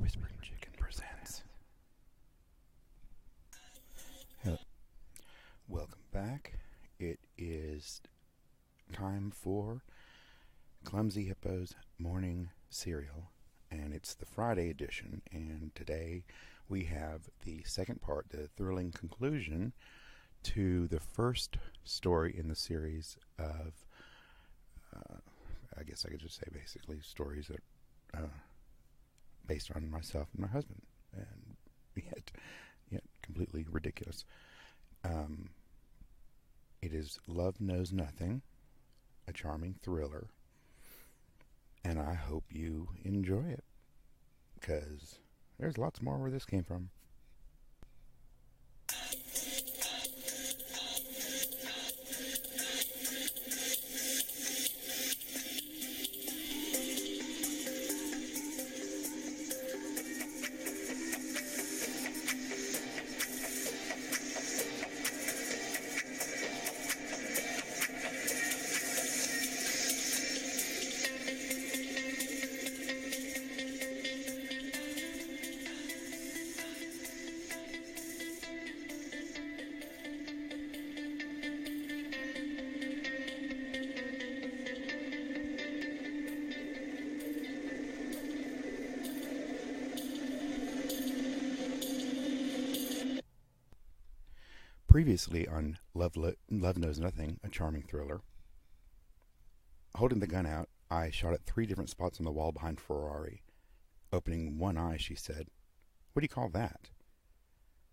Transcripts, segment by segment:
Whispering Chicken presents. Hello. Welcome back. It is time for Clumsy Hippo's morning cereal, and it's the Friday edition. And today we have the second part, the thrilling conclusion to the first story in the series of, I guess I could just say basically stories that based on myself and my husband, and yet completely ridiculous. It is Love Knows Nothing, a charming thriller, and I hope you enjoy it, because there's lots more where this came from. Previously on Love Knows Nothing, a charming thriller. Holding the gun out, I shot at 3 different spots on the wall behind Ferrari. Opening one eye, she said, "What do you call that?"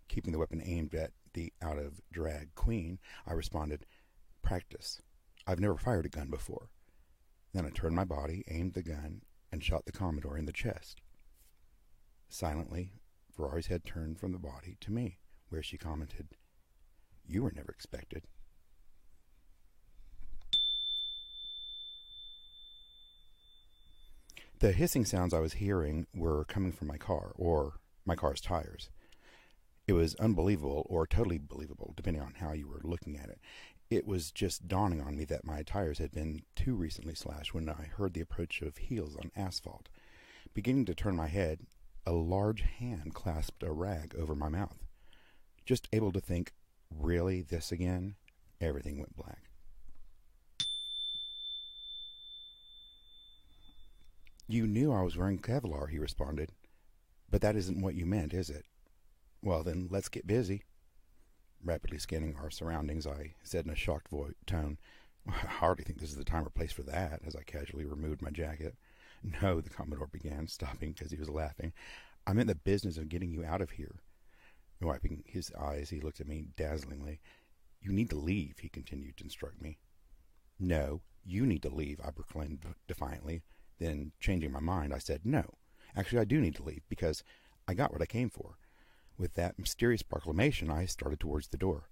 Keeping the weapon aimed at the out-of-drag queen, I responded, "Practice. I've never fired a gun before." Then I turned my body, aimed the gun, and shot the Commodore in the chest. Silently, Ferrari's head turned from the body to me, where she commented, "You were never expected." The hissing sounds I was hearing were coming from my car, or my car's tires. It was unbelievable, or totally believable, depending on how you were looking at it. It was just dawning on me that my tires had been too recently slashed when I heard the approach of heels on asphalt. Beginning to turn my head, a large hand clasped a rag over my mouth. Just able to think, "Really, this again?" Everything went black. "You knew I was wearing Kevlar," he responded. "But that isn't what you meant, is it?" "Well, then, let's get busy." Rapidly scanning our surroundings, I said in a shocked tone, "I hardly think this is the time or place for that," as I casually removed my jacket. "No," the Commodore began, stopping because he was laughing. "I'm in the business of getting you out of here." Wiping his eyes, he looked at me dazzlingly. "You need to leave," he continued to instruct me. "No, you need to leave," I proclaimed defiantly. Then, changing my mind, I said, "No, actually I do need to leave, because I got what I came for." With that mysterious proclamation, I started towards the door.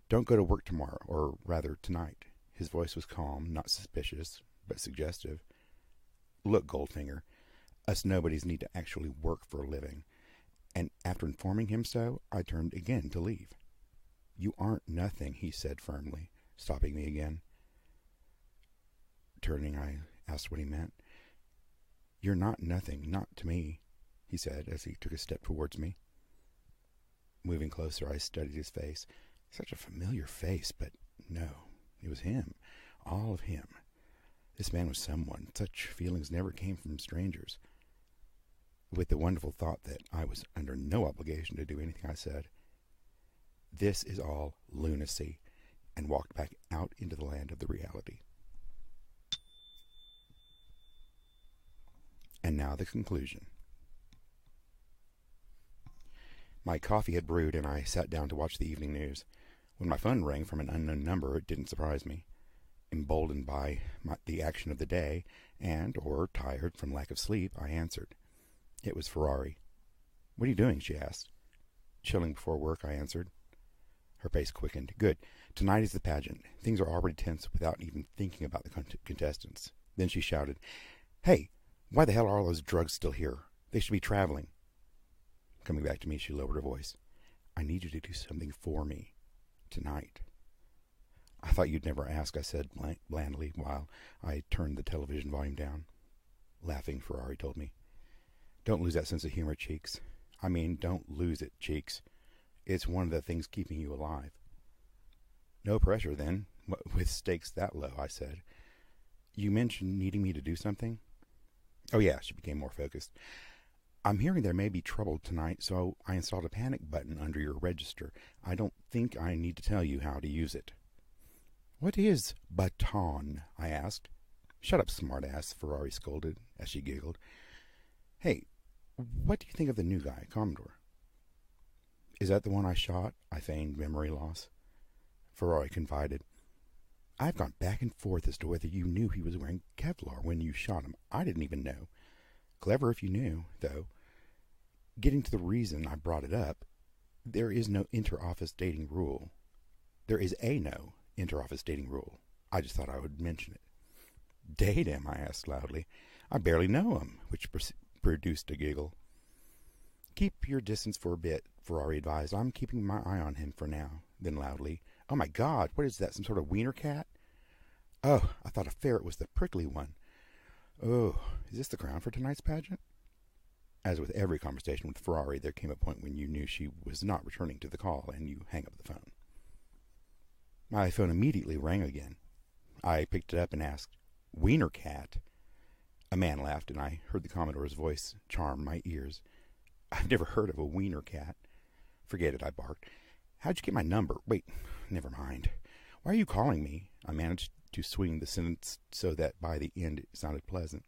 "Don't go to work tomorrow, or rather tonight." His voice was calm, not suspicious, but suggestive. "Look, Goldfinger, us nobodies need to actually work for a living." And after informing him so, I turned again to leave. "You aren't nothing," he said firmly, stopping me again. Turning, I asked what he meant. "You're not nothing, not to me," he said as he took a step towards me. Moving closer, I studied his face. Such a familiar face, but no, it was him, all of him. This man was someone. Such feelings never came from strangers. With the wonderful thought that I was under no obligation to do anything I said, "This is all lunacy," and walked back out into the land of the reality. And now the conclusion. My coffee had brewed, and I sat down to watch the evening news. When my phone rang from an unknown number, it didn't surprise me. Emboldened by the action of the day, or tired from lack of sleep, I answered. It was Ferrari. "What are you doing?" she asked. "Chilling before work," I answered. Her pace quickened. "Good. Tonight is the pageant. Things are already tense without even thinking about the contestants." Then she shouted, "Hey, why the hell are all those drugs still here? They should be traveling." Coming back to me, she lowered her voice. "I need you to do something for me. Tonight." "I thought you'd never ask," I said blandly while I turned the television volume down. Laughing, Ferrari told me, Don't lose that sense of humor, Cheeks. I mean, don't lose it, Cheeks. It's one of the things keeping you alive. No pressure, then, with stakes that low, I said. You mentioned needing me to do something? Oh, yeah, she became more focused. I'm hearing there may be trouble tonight, so I installed a panic button under your register. I don't think I need to tell you how to use it. What is baton? I asked. Shut up, smartass, Ferrari scolded as she giggled. Hey, what do you think of the new guy, Commodore? Is that the one I shot? I feigned memory loss. Ferrari confided. I've gone back and forth as to whether you knew he was wearing Kevlar when you shot him. I didn't even know. Clever if you knew, though. Getting to the reason I brought it up, there is no inter-office dating rule. There is a no inter-office dating rule. I just thought I would mention it. Date him? I asked loudly. I barely know him, which produced a giggle. Keep your distance for a bit, Ferrari advised. I'm keeping my eye on him for now. Then loudly, oh my God, what is that, some sort of wiener cat? Oh, I thought a ferret was the prickly one. Oh, is this the crown for tonight's pageant? As with every conversation with Ferrari, there came a point when you knew she was not returning to the call, and you hang up the phone. My phone immediately rang again. I picked it up and asked, Wiener cat? A man laughed, and I heard the Commodore's voice charm my ears. I've never heard of a wiener cat. Forget it, I barked. How'd you get my number? Wait, never mind. Why are you calling me? I managed to swing the sentence so that by the end it sounded pleasant.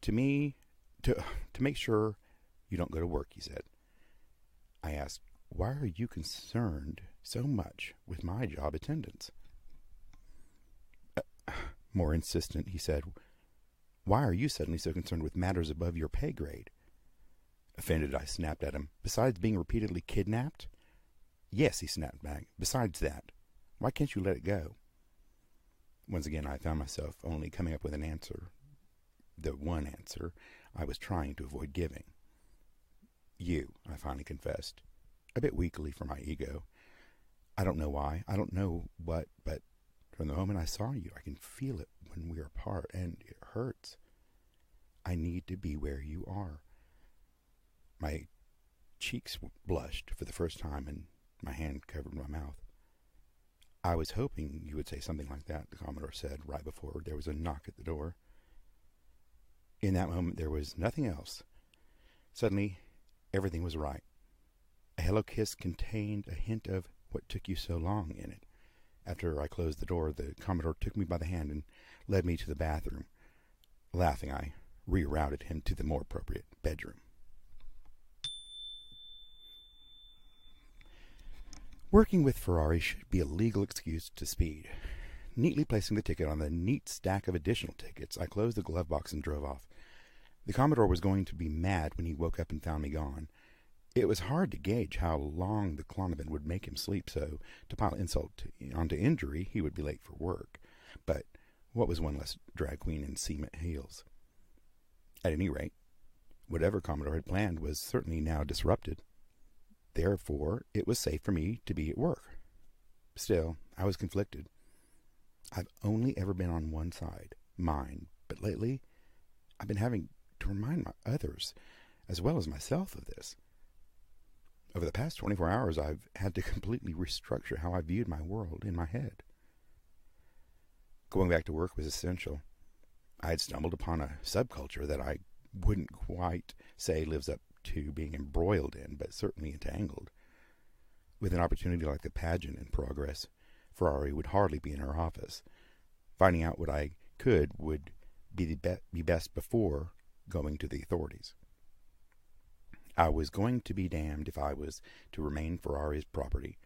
To make sure you don't go to work, he said. I asked, why are you concerned so much with my job attendance? More insistent, he said, why are you suddenly so concerned with matters above your pay grade? Offended, I snapped at him. Besides being repeatedly kidnapped? Yes, he snapped back. Besides that, why can't you let it go? Once again, I found myself only coming up with an answer. The one answer I was trying to avoid giving. You, I finally confessed, a bit weakly for my ego. I don't know why, I don't know what, but from the moment I saw you, I can feel it when we are apart, and it hurts. I need to be where you are. My cheeks blushed for the first time, and my hand covered my mouth. I was hoping you would say something like that, the Commodore said right before there was a knock at the door. In that moment, there was nothing else. Suddenly, everything was right. A hello kiss contained a hint of what took you so long in it. After I closed the door, the Commodore took me by the hand and led me to the bathroom. Laughing, I rerouted him to the more appropriate bedroom. Working with Ferrari should be a legal excuse to speed. Neatly placing the ticket on the neat stack of additional tickets, I closed the glove box and drove off. The Commodore was going to be mad when he woke up and found me gone. It was hard to gauge how long the Clonabin would make him sleep, so to pile insult onto injury, he would be late for work. But what was one less drag queen in cement heels? At any rate, whatever Commodore had planned was certainly now disrupted. Therefore, it was safe for me to be at work. Still, I was conflicted. I've only ever been on one side, mine, but lately I've been having to remind others, as well as myself, of this. Over the past 24 hours, I've had to completely restructure how I viewed my world in my head. Going back to work was essential. I had stumbled upon a subculture that I wouldn't quite say lives up to being embroiled in, but certainly entangled. With an opportunity like the pageant in progress, Ferrari would hardly be in her office. Finding out what I could would be best before going to the authorities. I was going to be damned if I was to remain Ferrari's property.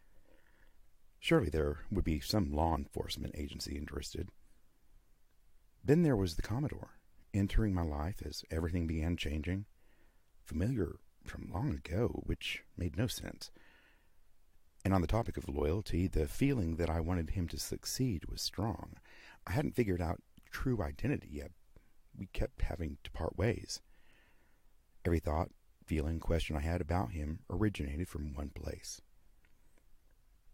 Surely there would be some law enforcement agency interested. Then there was the Commodore, entering my life as everything began changing. Familiar from long ago, which made no sense. And on the topic of loyalty, the feeling that I wanted him to succeed was strong. I hadn't figured out true identity yet. We kept having to part ways. Every thought, feeling, question I had about him originated from one place.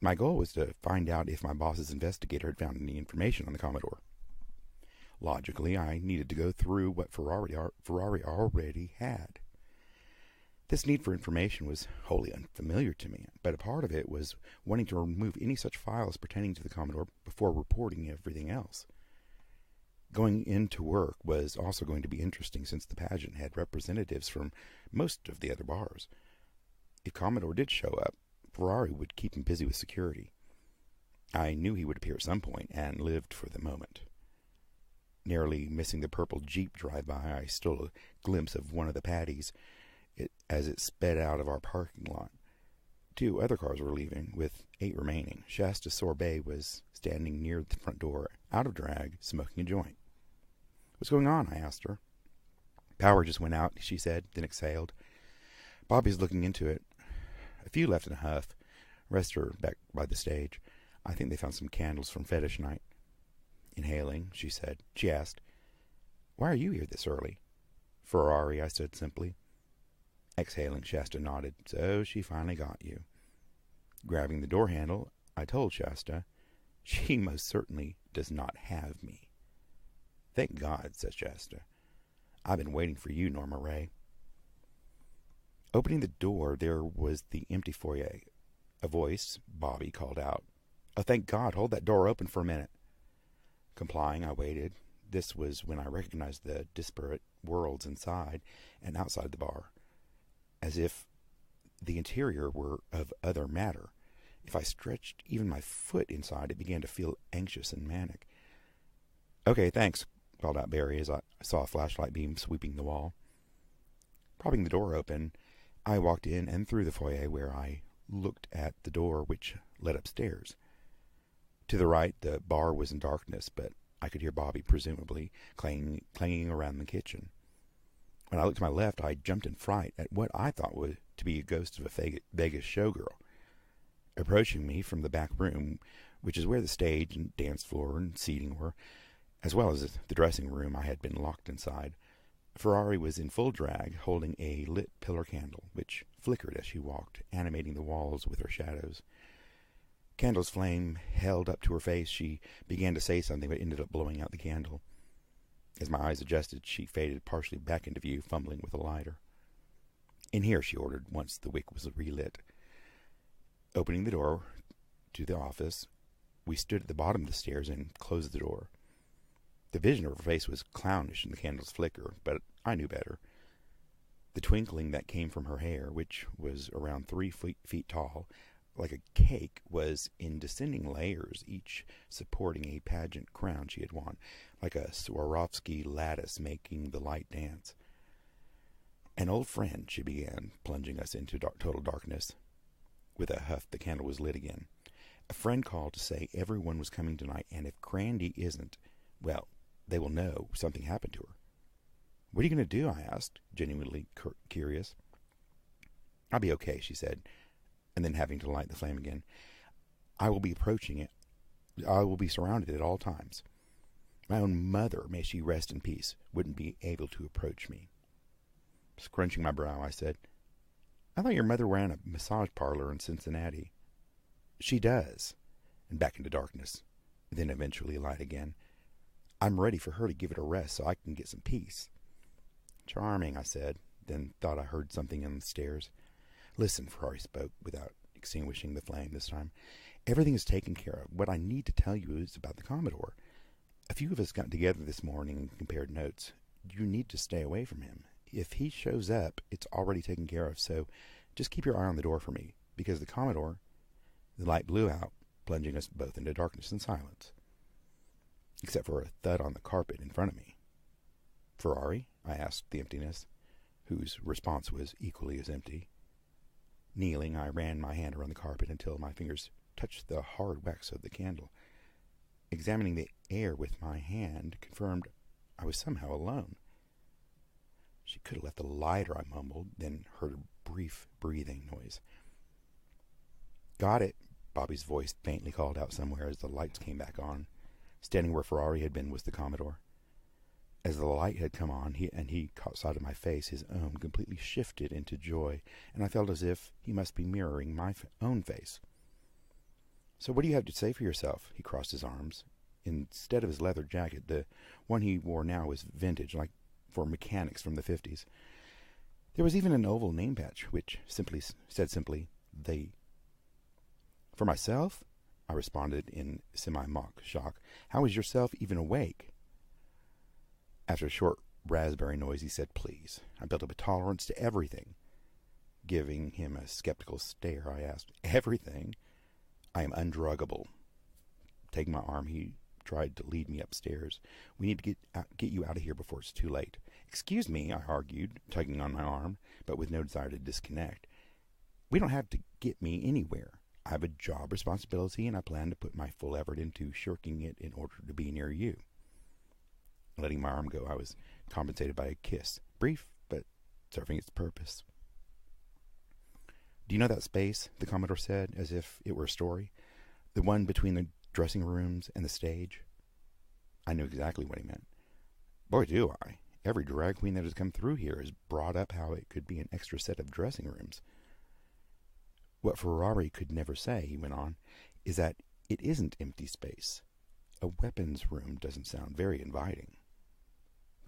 My goal was to find out if my boss's investigator had found any information on the Commodore. Logically, I needed to go through what Ferrari already had. This need for information was wholly unfamiliar to me, but a part of it was wanting to remove any such files pertaining to the Commodore before reporting everything else. Going into work was also going to be interesting since the pageant had representatives from most of the other bars. If Commodore did show up, Ferrari would keep him busy with security. I knew he would appear at some point and lived for the moment. Narrowly missing the purple Jeep drive-by, I stole a glimpse of one of the Paddies as it sped out of our parking lot. 2 other cars were leaving, with 8 remaining. Shasta Sorbet was standing near the front door, out of drag, smoking a joint. "What's going on?" I asked her. "Power just went out," she said, then exhaled. "Bobby's looking into it. A few left in a huff. Rest are back by the stage. I think they found some candles from fetish night." Inhaling, she said. She asked, "Why are you here this early?" "Ferrari," I said simply. Exhaling, Shasta nodded. "So she finally got you." Grabbing the door handle, I told Shasta, "She most certainly does not have me." "Thank God," said Shasta. "I've been waiting for you, Norma Ray." Opening the door, there was the empty foyer. A voice, Bobby, called out, "Oh, thank God, hold that door open for a minute." Complying, I waited. This was when I recognized the disparate worlds inside and outside the bar, as if the interior were of other matter. If I stretched even my foot inside, it began to feel anxious and manic. "Okay, thanks," called out Barry as I saw a flashlight beam sweeping the wall. Propping the door open, I walked in and through the foyer where I looked at the door which led upstairs. To the right, the bar was in darkness, but I could hear Bobby, presumably, clanging around the kitchen. When I looked to my left, I jumped in fright at what I thought was to be a ghost of a Vegas showgirl. Approaching me from the back room, which is where the stage and dance floor and seating were, as well as the dressing room I had been locked inside, Ferrari was in full drag, holding a lit pillar candle, which flickered as she walked, animating the walls with her shadows. Candle's flame held up to her face. She began to say something, but ended up blowing out the candle. As my eyes adjusted, she faded partially back into view, fumbling with a lighter. "In here," she ordered, once the wick was relit. Opening the door to the office, we stood at the bottom of the stairs and closed the door. The vision of her face was clownish in the candle's flicker, but I knew better. The twinkling that came from her hair, which was around 3 feet tall, like a cake, was in descending layers, each supporting a pageant crown she had won, like a Swarovski lattice making the light dance. "An old friend," she began, plunging us into total darkness. With a huff, the candle was lit again. "A friend called to say everyone was coming tonight, and if Crandy isn't, well, they will know something happened to her." "What are you going to do?" I asked, genuinely curious. "I'll be okay," she said, and then having to light the flame again. "I will be approaching it. I will be surrounded at all times. My own mother, may she rest in peace, wouldn't be able to approach me." Scrunching my brow, I said, "I thought your mother ran a massage parlor in Cincinnati." "She does." And back into darkness, then eventually light again. "I'm ready for her to give it a rest so I can get some peace." "Charming," I said, then thought I heard something on the stairs. "Listen," Ferrari spoke, without extinguishing the flame this time. "Everything is taken care of. What I need to tell you is about the Commodore. A few of us got together this morning and compared notes. You need to stay away from him. If he shows up, it's already taken care of, so just keep your eye on the door for me, because the Commodore—" The light blew out, plunging us both into darkness and silence, except for a thud on the carpet in front of me. "Ferrari?" I asked the emptiness, whose response was equally as empty. Kneeling, I ran my hand around the carpet until my fingers touched the hard wax of the candle. Examining the air with my hand confirmed I was somehow alone. "She could have left the lighter," I mumbled, then heard a brief breathing noise. "Got it," Bobby's voice faintly called out somewhere as the lights came back on. Standing where Ferrari had been was the Commodore. As the light had come on, he caught sight of my face, his own completely shifted into joy, and I felt as if he must be mirroring my own face. "So what do you have to say for yourself?" He crossed his arms. Instead of his leather jacket, the one he wore now was vintage, like for mechanics from the 50s. There was even an oval name patch, which said simply, "They." For myself, I responded in semi-mock shock. How is yourself even awake? After a short raspberry noise, he said, "Please." I built up a tolerance to everything. Giving him a skeptical stare, I asked, "Everything?" "I am undruggable." Taking my arm, he tried to lead me upstairs. "We need to get you out of here before it's too late." "Excuse me," I argued, tugging on my arm, but with no desire to disconnect. "We don't have to get me anywhere. I have a job responsibility, and I plan to put my full effort into shirking it in order to be near you." Letting my arm go, I was compensated by a kiss, brief, but serving its purpose. "Do you know that space?" the Commodore said, as if it were a story. "The one between the dressing rooms and the stage?" I knew exactly what he meant. Boy, do I. Every drag queen that has come through here has brought up how it could be an extra set of dressing rooms. "What Ferrari could never say," he went on, "is that it isn't empty space. A weapons room doesn't sound very inviting."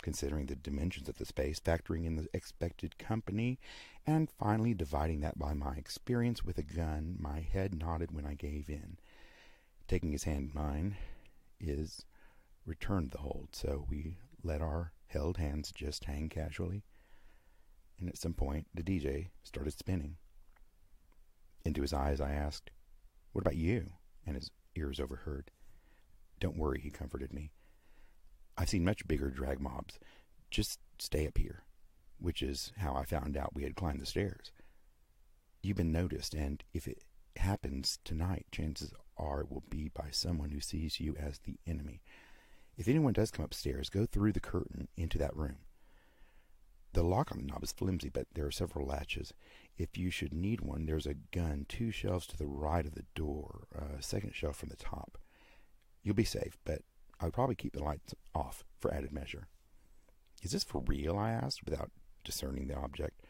Considering the dimensions of the space, factoring in the expected company, and finally dividing that by my experience with a gun, my head nodded when I gave in. Taking his hand in mine, his returned the hold, so we let our held hands just hang casually. And at some point, the DJ started spinning. Into his eyes, I asked, "What about you?" And his ears overheard. "Don't worry," he comforted me. "I've seen much bigger drag mobs. Just stay up here," which is how I found out we had climbed the stairs. "You've been noticed, and if it happens tonight, chances are it will be by someone who sees you as the enemy. If anyone does come upstairs, go through the curtain into that room. The lock on the knob is flimsy, but there are several latches. If you should need one, there's a gun 2 shelves to the right of the door, a second shelf from the top. You'll be safe, but I would probably keep the lights off for added measure." "Is this for real?" I asked, without discerning the object.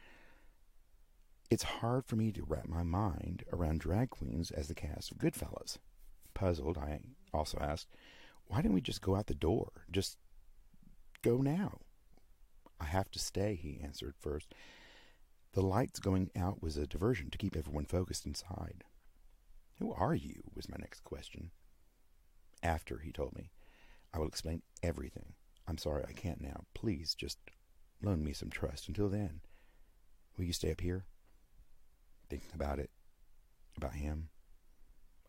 It's hard for me to wrap my mind around drag queens as the cast of Goodfellas. Puzzled, I also asked, "Why didn't we just go out the door? Just go now?" "I have to stay," he answered first. "The lights going out was a diversion to keep everyone focused inside." "Who are you?" was my next question. "After," he told me. "I will explain everything. I'm sorry I can't now. Please, just loan me some trust until then. Will you stay up here?" Thinking about it, about him,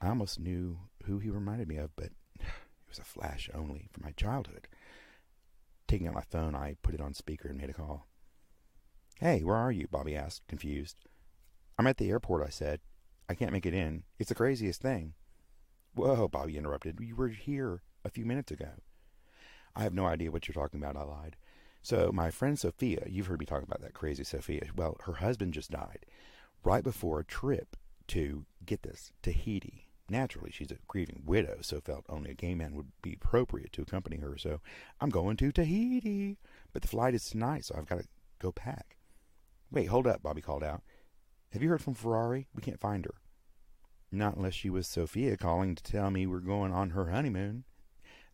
I almost knew who he reminded me of, but it was a flash only from my childhood. Taking out my phone, I put it on speaker and made a call. "Hey, where are you?" Bobby asked, confused. "I'm at the airport," I said. "I can't make it in. It's the craziest thing." "Whoa," Bobby interrupted. "You were here a few minutes ago." "I have no idea what you're talking about," I lied. "So my friend Sophia, you've heard me talk about that crazy Sophia. Well, her husband just died right before a trip to, get this, Tahiti. Naturally, she's a grieving widow, so felt only a gay man would be appropriate to accompany her, so I'm going to Tahiti. But the flight is tonight, so I've got to go pack." "Wait, hold up," Bobby called out. "Have you heard from Ferrari? We can't find her." "Not unless she was Sophia calling to tell me we're going on her honeymoon."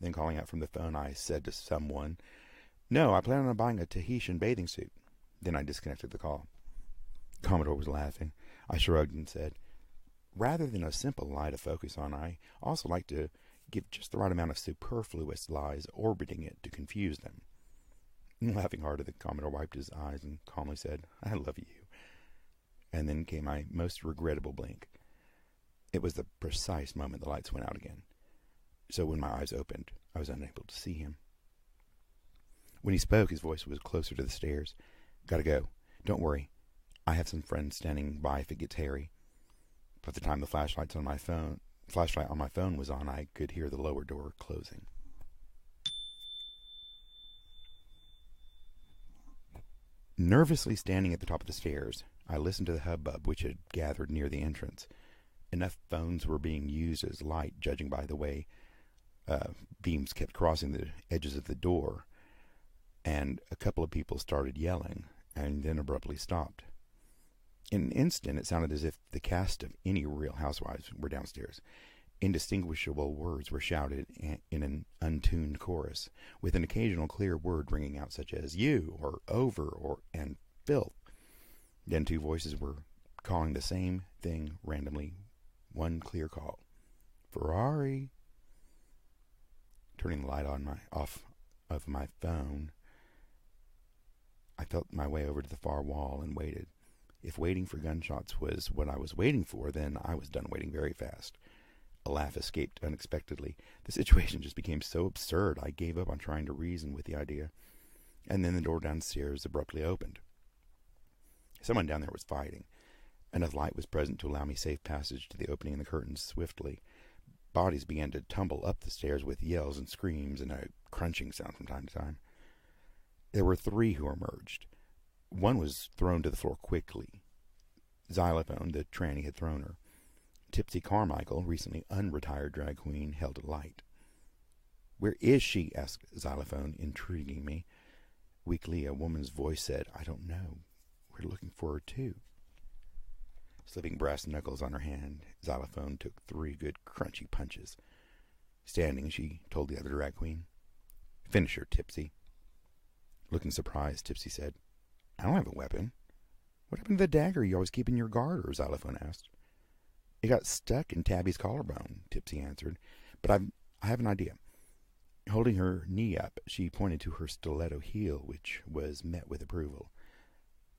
Then calling out from the phone, I said to someone, "No, I plan on buying a Tahitian bathing suit." Then I disconnected the call. Commodore was laughing. I shrugged and said, "Rather than a simple lie to focus on, I also like to give just the right amount of superfluous lies orbiting it to confuse them." Laughing harder, the Commodore wiped his eyes and calmly said, "I love you." And then came my most regrettable blink. It was the precise moment the lights went out again. So when my eyes opened, I was unable to see him. When he spoke, his voice was closer to the stairs. "Gotta go. Don't worry. I have some friends standing by if it gets hairy." By the time the flashlight on my phone was on, I could hear the lower door closing. Nervously standing at the top of the stairs, I listened to the hubbub which had gathered near the entrance. Enough phones were being used as light, judging by the way beams kept crossing the edges of the door, and a couple of people started yelling and then abruptly stopped. In an instant, it sounded as if the cast of any Real Housewives were downstairs. Indistinguishable words were shouted in an untuned chorus, with an occasional clear word ringing out such as "you" or "over" or "and filth." Then two voices were calling the same thing randomly, one clear call. "Ferrari!" Turning the light off of my phone, I felt my way over to the far wall and waited. If waiting for gunshots was what I was waiting for, then I was done waiting very fast. A laugh escaped unexpectedly. The situation just became so absurd I gave up on trying to reason with the idea. And then the door downstairs abruptly opened. Someone down there was fighting. Enough light was present to allow me safe passage to the opening in the curtains swiftly. Bodies began to tumble up the stairs with yells and screams and a crunching sound from time to time. There were three who emerged. One was thrown to the floor quickly. Xylophone, the tranny, had thrown her. Tipsy Carmichael, recently unretired drag queen, held a light. "Where is she?" asked Xylophone, intriguing me. Weakly, a woman's voice said, "I don't know. We're looking for her, too." Slipping brass knuckles on her hand, Xylophone took 3 good crunchy punches. Standing, she told the other drag queen, "Finish her, Tipsy." Looking surprised, Tipsy said, "I don't have a weapon." "What happened to the dagger you always keep in your garter?" Xylophone asked. "It got stuck in Tabby's collarbone," Tipsy answered. "But I have an idea." Holding her knee up, she pointed to her stiletto heel, which was met with approval.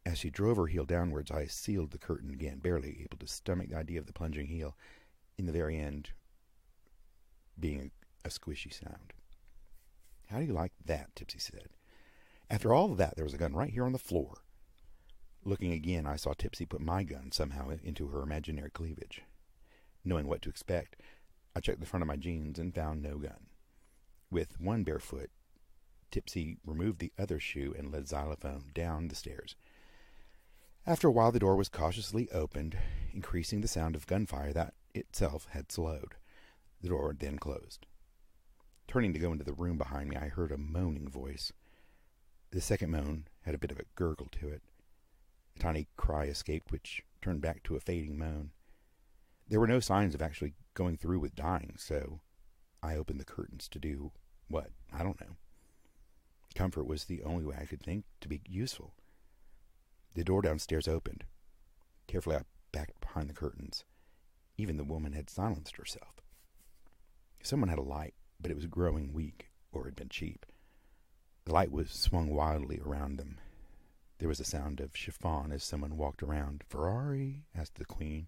As she drove her heel downwards, I sealed the curtain again, barely able to stomach the idea of the plunging heel, in the very end being a squishy sound. "How do you like that?" Tipsy said. After all of that, there was a gun right here on the floor. Looking again, I saw Tipsy put my gun somehow into her imaginary cleavage. Knowing what to expect, I checked the front of my jeans and found no gun. With one bare foot, Tipsy removed the other shoe and led Xylophone down the stairs. After a while, the door was cautiously opened, increasing the sound of gunfire that itself had slowed. The door then closed. Turning to go into the room behind me, I heard a moaning voice. The second moan had a bit of a gurgle to it. A tiny cry escaped, which turned back to a fading moan. There were no signs of actually going through with dying, so I opened the curtains to do what? I don't know. Comfort was the only way I could think to be useful. The door downstairs opened. Carefully, I backed behind the curtains. Even the woman had silenced herself. Someone had a light, but it was growing weak, or had been cheap. The light was swung wildly around them. There was a sound of chiffon as someone walked around. "Ferrari?" asked the queen,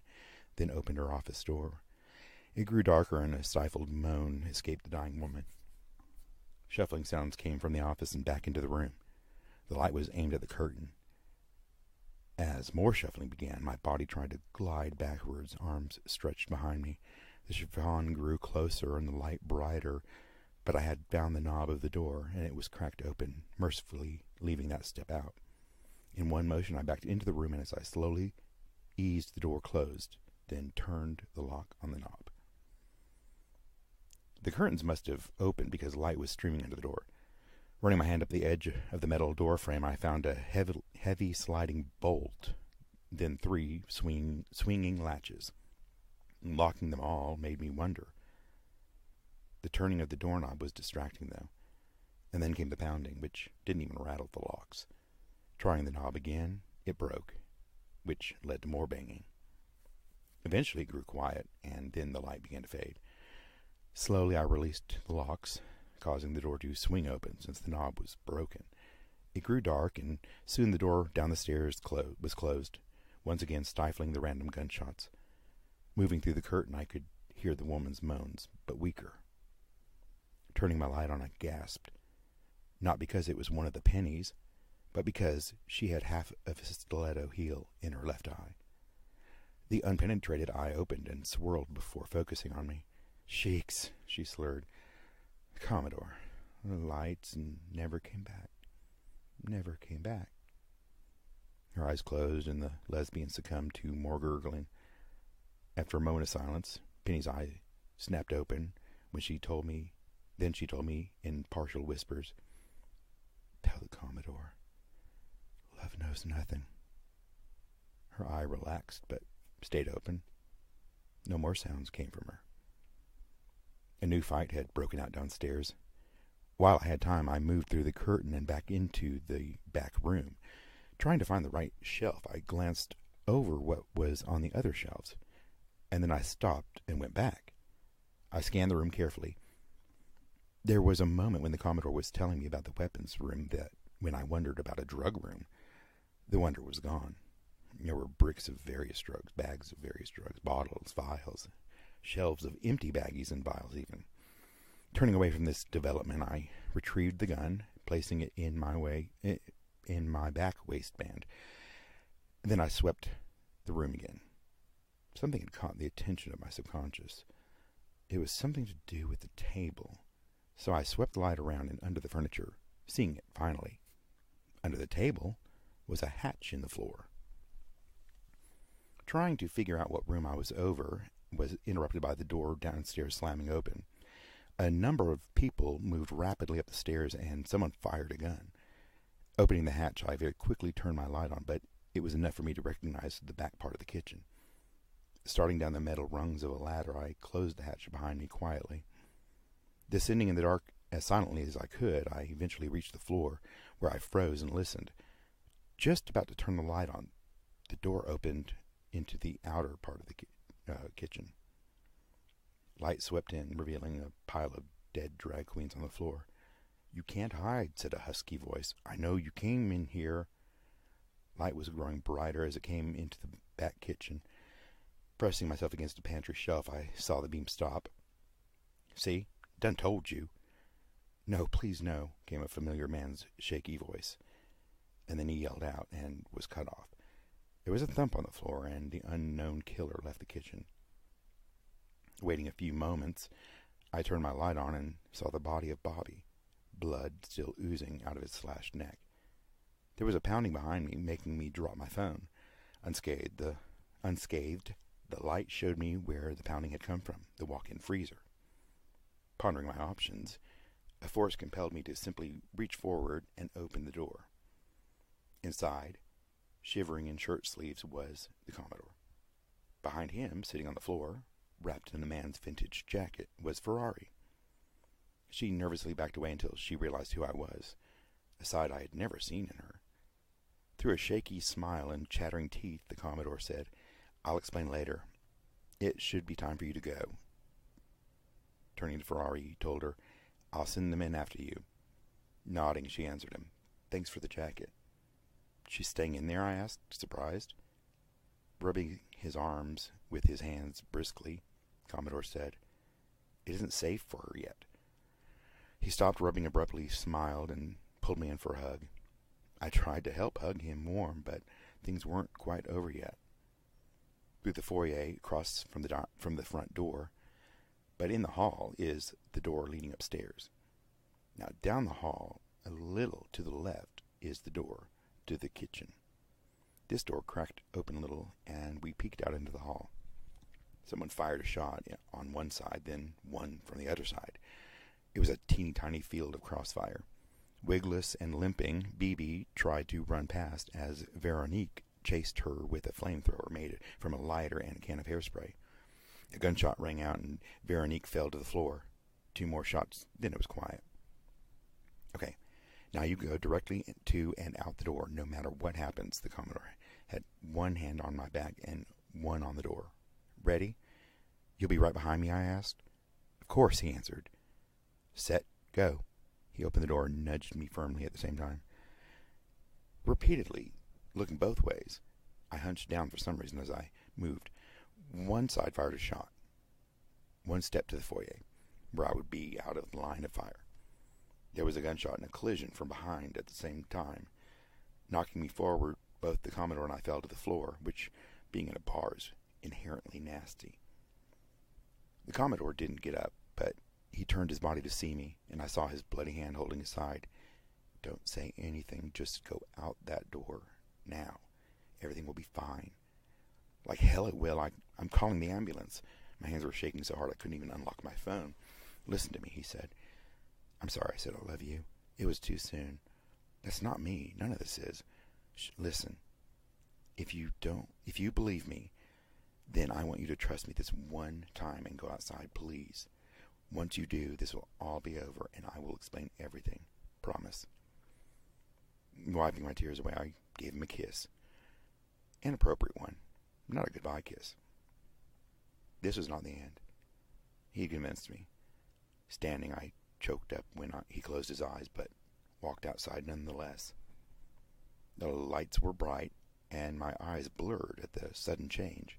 then opened her office door. It grew darker, and a stifled moan escaped the dying woman. Shuffling sounds came from the office and back into the room. The light was aimed at the curtain. As more shuffling began, my body tried to glide backwards, arms stretched behind me. The chiffon grew closer and the light brighter, but I had found the knob of the door, and it was cracked open, mercifully leaving that step out. In one motion, I backed into the room, and as I slowly eased the door closed, then turned the lock on the knob. The curtains must have opened because light was streaming into the door. Running my hand up the edge of the metal door frame, I found a heavy sliding bolt, then 3 swinging latches. Locking them all made me wonder. The turning of the doorknob was distracting, though, and then came the pounding, which didn't even rattle the locks. Trying the knob again, it broke, which led to more banging. Eventually it grew quiet, and then the light began to fade. Slowly I released the locks, causing the door to swing open since the knob was broken. It grew dark, and soon the door down the stairs was closed, once again stifling the random gunshots. Moving through the curtain, I could hear the woman's moans, but weaker. Turning my light on, I gasped, not because it was one of the pennies, but because she had half of a stiletto heel in her left eye. The unpenetrated eye opened and swirled before focusing on me. "Sheiks," she slurred. "Commodore, the lights and never came back. Never came back." Her eyes closed, and the lesbian succumbed to more gurgling. After a moment of silence, Penny's eye snapped open when she told me in partial whispers, "Tell the Commodore, love knows nothing." Her eye relaxed, but stayed open. No more sounds came from her. A new fight had broken out downstairs. While I had time, I moved through the curtain and back into the back room. Trying to find the right shelf, I glanced over what was on the other shelves, and then I stopped and went back. I scanned the room carefully. There was a moment when the Commodore was telling me about the weapons room that when I wondered about a drug room, the wonder was gone. There were bricks of various drugs, bags of various drugs, bottles, vials, shelves of empty baggies and vials even. Turning away from this development, I retrieved the gun, placing it in my back waistband. Then I swept the room again. Something had caught the attention of my subconscious. It was something to do with the table. So I swept the light around and under the furniture, seeing it finally. Under the table was a hatch in the floor. Trying to figure out what room I was over was interrupted by the door downstairs slamming open. A number of people moved rapidly up the stairs and someone fired a gun. Opening the hatch, I very quickly turned my light on, but it was enough for me to recognize the back part of the kitchen. Starting down the metal rungs of a ladder, I closed the hatch behind me quietly. Descending in the dark as silently as I could, I eventually reached the floor, where I froze and listened. Just about to turn the light on, the door opened into the outer part of the kitchen. Light swept in, revealing a pile of dead drag queens on the floor. "You can't hide," said a husky voice. "I know you came in here." Light was growing brighter as it came into the back kitchen. Pressing myself against a pantry shelf, I saw the beam stop. "See? Done told you." "No, please no," came a familiar man's shaky voice. And then he yelled out and was cut off. There was a thump on the floor, and the unknown killer left the kitchen. Waiting a few moments, I turned my light on and saw the body of Bobby, blood still oozing out of his slashed neck. There was a pounding behind me, making me drop my phone. Unscathed, the light showed me where the pounding had come from, the walk-in freezer. Pondering my options, a force compelled me to simply reach forward and open the door. Inside, shivering in shirt sleeves, was the Commodore. Behind him, sitting on the floor, wrapped in the man's vintage jacket, was Ferrari. She nervously backed away until she realized who I was, a side I had never seen in her. Through a shaky smile and chattering teeth, the Commodore said, "I'll explain later. It should be time for you to go." Turning to Ferrari, he told her, "I'll send them in after you." Nodding, she answered him, "Thanks for the jacket." "She's staying in there?" I asked, surprised. Rubbing his arms with his hands briskly, Commodore said, "It isn't safe for her yet." He stopped rubbing abruptly, smiled, and pulled me in for a hug. I tried to help hug him warm, but things weren't quite over yet. Through the foyer, across from the front door, but in the hall, is the door leading upstairs. Now, down the hall, a little to the left, is the door to the kitchen. This door cracked open a little, and we peeked out into the hall. Someone fired a shot on one side, then one from the other side. It was a teeny-tiny field of crossfire. Wigless and limping, Bibi tried to run past as Veronique chased her with a flamethrower made from a lighter and a can of hairspray. A gunshot rang out, and Veronique fell to the floor. 2 more shots, then it was quiet. "Okay, now you go directly to and out the door, no matter what happens." The Commodore had one hand on my back and one on the door. "Ready?" "You'll be right behind me?" I asked. "Of course," he answered. "Set, go." He opened the door and nudged me firmly at the same time. Repeatedly, looking both ways, I hunched down for some reason as I moved. One side fired a shot. One step to the foyer, where I would be out of the line of fire. There was a gunshot and a collision from behind at the same time. Knocking me forward, both the Commodore and I fell to the floor, which, being in a bar, is inherently nasty. The Commodore didn't get up, but he turned his body to see me, and I saw his bloody hand holding his side. "Don't say anything, just go out that door. Now. Everything will be fine." "Like hell it will. I'm calling the ambulance." My hands were shaking so hard I couldn't even unlock my phone. "Listen to me," he said. "I'm sorry I said I love you. It was too soon. That's not me. None of this is. Listen. If you believe me, then I want you to trust me this one time and go outside, please. Once you do, this will all be over, and I will explain everything. Promise. Wiping my tears away, I gave him a kiss. An appropriate one. Not a goodbye kiss. This was not the end. He convinced me. Standing, I choked up when he closed his eyes, but walked outside nonetheless. The lights were bright, and my eyes blurred at the sudden change.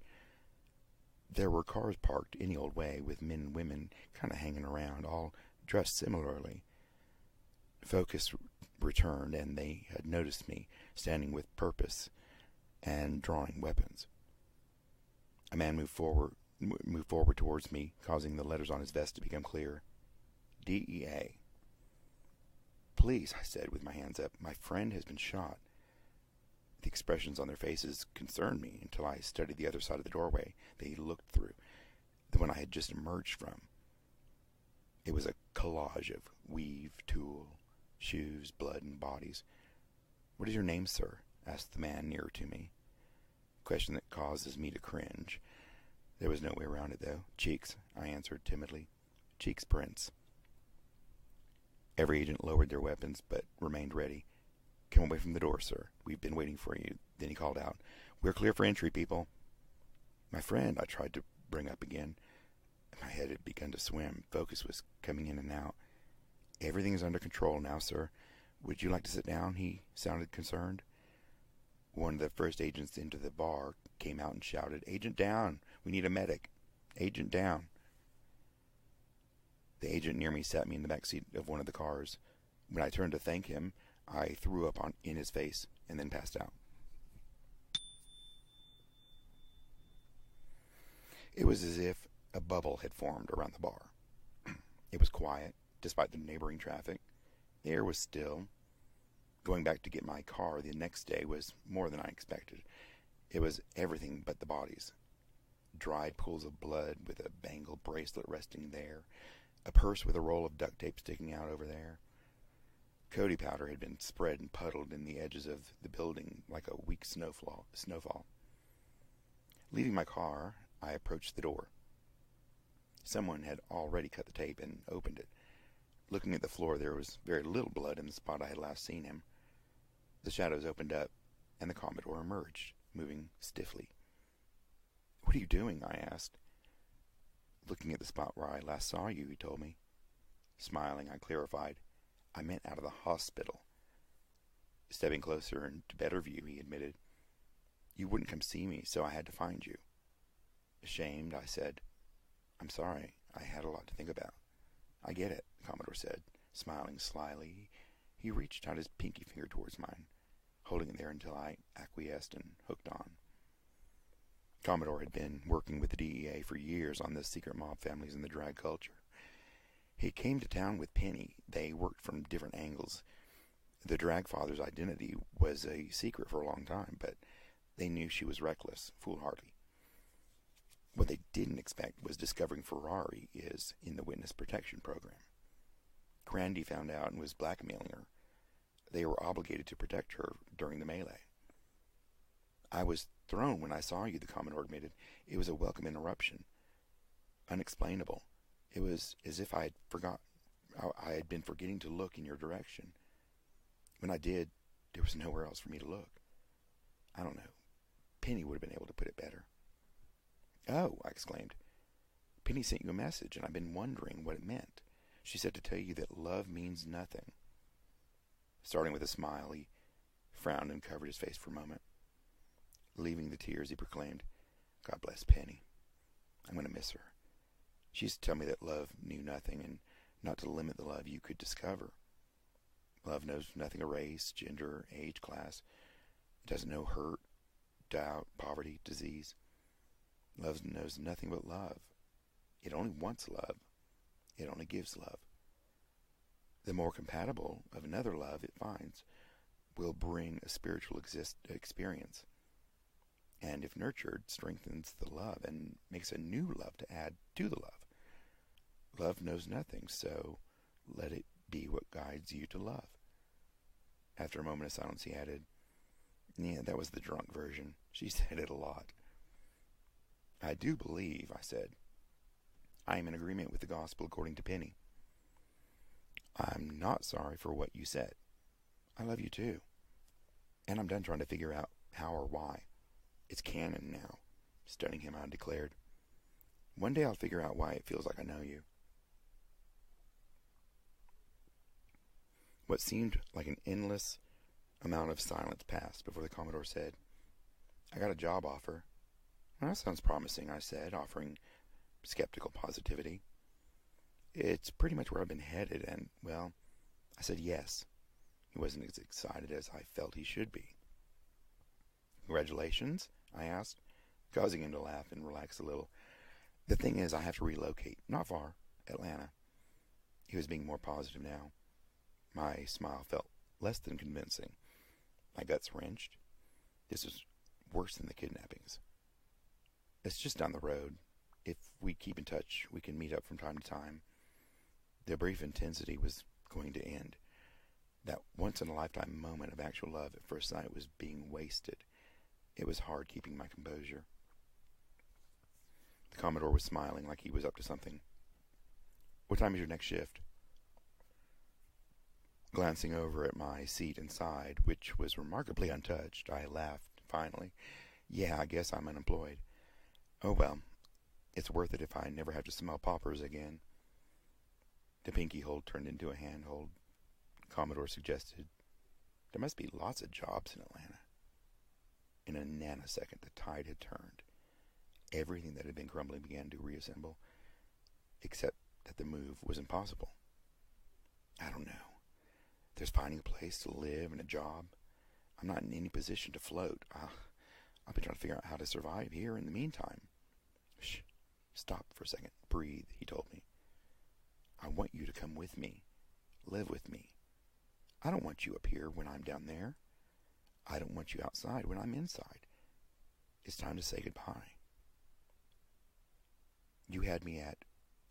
There were cars parked any old way, with men and women kind of hanging around, all dressed similarly. Focus returned, and they had noticed me, standing with purpose and drawing weapons. A man moved forward towards me, causing the letters on his vest to become clear. DEA. Please, I said with my hands up, my friend has been shot. The expressions on their faces concerned me until I studied the other side of the doorway they looked through, the one I had just emerged from. It was a collage of weave, tulle, shoes, blood, and bodies. What is your name, sir? Asked the man nearer to me. A question that causes me to cringe. There was no way around it, though. Cheeks, I answered timidly. Cheeks Prince. Every agent lowered their weapons, but remained ready. Come away from the door, sir. We've been waiting for you. Then he called out, We're clear for entry, people. My friend, I tried to bring up again. My head had begun to swim. Focus was coming in and out. Everything is under control now, sir. Would you like to sit down? He sounded concerned. One of the first agents into the bar came out and shouted, Agent down! We need a medic! Agent down! The agent near me sat me in the back seat of one of the cars. When I turned to thank him, I threw up in his face and then passed out. It was as if a bubble had formed around the bar. It was quiet, despite the neighboring traffic. The air was still. Going back to get my car the next day was more than I expected. It was everything but the bodies. Dried pools of blood with a bangle bracelet resting there. A purse with a roll of duct tape sticking out over there. Cody powder had been spread and puddled in the edges of the building like a weak snowfall. Leaving my car, I approached the door. Someone had already cut the tape and opened it. Looking at the floor, there was very little blood in the spot I had last seen him. The shadows opened up, and the Commodore emerged, moving stiffly. What are you doing? I asked. Looking at the spot where I last saw you, he told me. Smiling, I clarified. I meant out of the hospital. Stepping closer and to better view, he admitted. You wouldn't come see me, so I had to find you. Ashamed, I said. I'm sorry. I had a lot to think about. I get it, the Commodore said, smiling slyly. He reached out his pinky finger towards mine, holding it there until I acquiesced and hooked on. Commodore had been working with the DEA for years on the secret mob families in the drag culture. He came to town with Penny. They worked from different angles. The drag father's identity was a secret for a long time, but they knew she was reckless, foolhardy. What they didn't expect was discovering Ferrari is in the witness protection program. Grandy found out and was blackmailing her. They were obligated to protect her during the melee. I was thrown when I saw you, the Commodore admitted. It was a welcome interruption. Unexplainable. It was as if I had been forgetting to look in your direction. When I did, there was nowhere else for me to look. I don't know. Penny would have been able to put it better. Oh, I exclaimed. Penny sent you a message, and I've been wondering what it meant. She said to tell you that love means nothing. Starting with a smile, he frowned and covered his face for a moment. Leaving the tears, he proclaimed, God bless Penny. I'm going to miss her. She used to tell me that love knew nothing and not to limit the love you could discover. Love knows nothing of race, gender, age, class. It doesn't know hurt, doubt, poverty, disease. Love knows nothing but love. It only wants love. It only gives love. The more compatible of another love it finds will bring a spiritual experience. And if nurtured, strengthens the love and makes a new love to add to the love. Love knows nothing, so let it be what guides you to love. After a moment of silence, he added, Yeah, that was the drunk version. She said it a lot. I do believe, I said, I am in agreement with the gospel according to Penny. I'm not sorry for what you said. I love you too. And I'm done trying to figure out how or why. It's canon now. Stunning him, I declared. One day I'll figure out why it feels like I know you. What seemed like an endless amount of silence passed before the Commodore said, I got a job offer. Well, that sounds promising, I said, offering skeptical positivity. It's pretty much where I've been headed, and, well, I said yes. He wasn't as excited as I felt he should be. Congratulations, I asked, causing him to laugh and relax a little. The thing is, I have to relocate. Not far. Atlanta. He was being more positive now. My smile felt less than convincing. My guts wrenched. This was worse than the kidnappings. It's just down the road. If we keep in touch, we can meet up from time to time. The brief intensity was going to end. That once-in-a-lifetime moment of actual love at first sight was being wasted. It was hard keeping my composure. The Commodore was smiling like he was up to something. What time is your next shift? Glancing over at my seat inside, which was remarkably untouched, I laughed, finally. Yeah, I guess I'm unemployed. Oh well, it's worth it if I never have to smell poppers again. The pinky hold turned into a handhold. Commodore suggested, there must be lots of jobs in Atlanta. In a nanosecond, the tide had turned. Everything that had been crumbling began to reassemble, except that the move was impossible. I don't know. There's finding a place to live and a job. I'm not in any position to float. I'll be trying to figure out how to survive here in the meantime. Shh. Stop for a second. Breathe, he told me. I want you to come with me. Live with me. I don't want you up here when I'm down there. I don't want you outside when I'm inside. It's time to say goodbye. You had me at,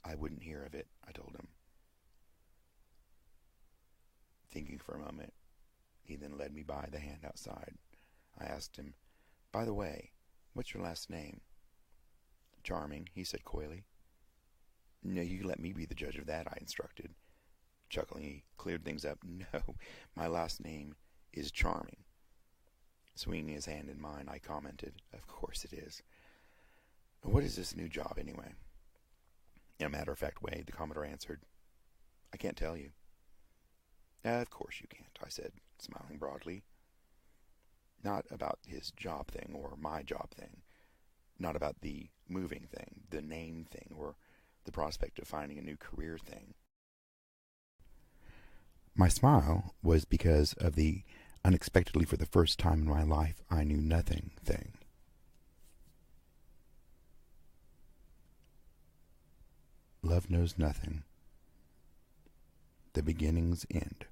I wouldn't hear of it, I told him. Thinking for a moment, he then led me by the hand outside. I asked him, by the way, what's your last name? Charming, he said coyly. No, you let me be the judge of that, I instructed. Chuckling, he cleared things up. No, my last name is Charming. Swinging his hand in mine, I commented, of course it is. What is this new job, anyway? In a matter-of-fact way, the Commodore answered, I can't tell you. Of course you can't, I said, smiling broadly. Not about his job thing or my job thing. Not about the moving thing, the name thing, or the prospect of finding a new career thing. My smile was because of the unexpectedly for the first time in my life I knew nothing thing. Love knows nothing. The beginning's end.